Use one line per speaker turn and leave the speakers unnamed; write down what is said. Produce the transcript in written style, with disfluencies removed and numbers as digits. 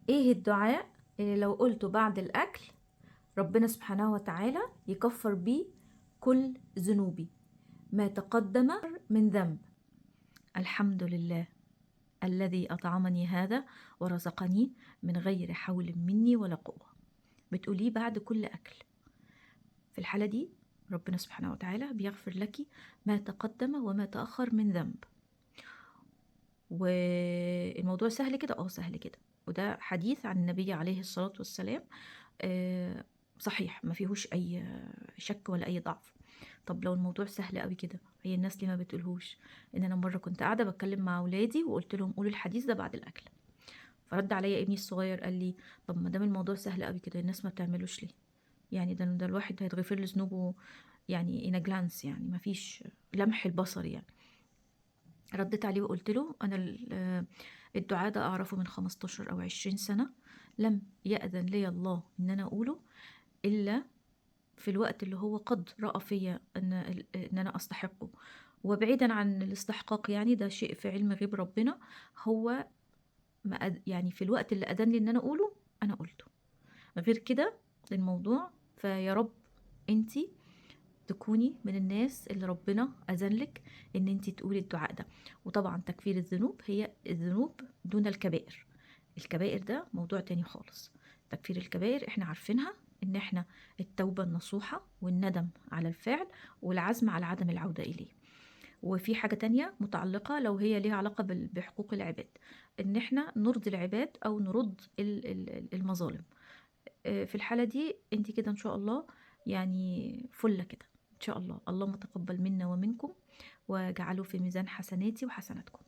ايه الدعاء اللي لو قلته بعد الاكل ربنا سبحانه وتعالى يكفر بيه كل ذنوبي ما تقدم من ذنب؟ الحمد لله الذي اطعمني هذا ورزقني من غير حول مني ولا قوة. بتقوليه بعد كل اكل. في الحالة دي ربنا سبحانه وتعالى بيغفر لك ما تقدم وما تأخر من ذنب. والموضوع سهل كده، سهل كده. وده حديث عن النبي عليه الصلاة والسلام، صحيح ما فيهوش اي شك ولا اي ضعف. طب لو الموضوع سهل قوي كده، هي الناس ليه ما بتقولهوش؟ ان انا مره كنت قاعده بتكلم مع اولادي وقلت لهم قولوا الحديث ده بعد الاكل. فرد عليا ابني الصغير قال لي طب ما دام الموضوع سهل قوي كده الناس ما بتعملوش ليه؟ يعني ده الواحد هيتغفر له ذنوبه يعني in a glance، يعني ما فيش لمح البصر يعني. رديت عليه وقلت له انا الدعاء ده اعرفه من 15 او 20 سنه، لم يأذن لي الله ان انا اقوله الا في الوقت اللي هو قد رأى فيا ان انا استحقه. وبعيدا عن الاستحقاق، يعني ده شيء في علم غيب ربنا. هو ما يعني في الوقت اللي أذن لي ان انا اقوله انا قلته. غير كده الموضوع، فيا رب انتي تكوني من الناس اللي ربنا أذن لك ان انتي تقولي الدعاء ده. وطبعا تكفير الذنوب هي الذنوب دون الكبائر. الكبائر ده موضوع تاني خالص. تكفير الكبائر احنا عارفينها، ان احنا التوبة النصوحة والندم على الفعل والعزم على عدم العودة إليه. وفي حاجة تانية متعلقة لو هي ليها علاقة بحقوق العباد، ان احنا نرضي العباد او نرد المظالم. في الحالة دي انت كده ان شاء الله يعني فلة كده. ان شاء الله اللهم تقبل منا ومنكم وجعله في ميزان حسناتي وحسناتكم.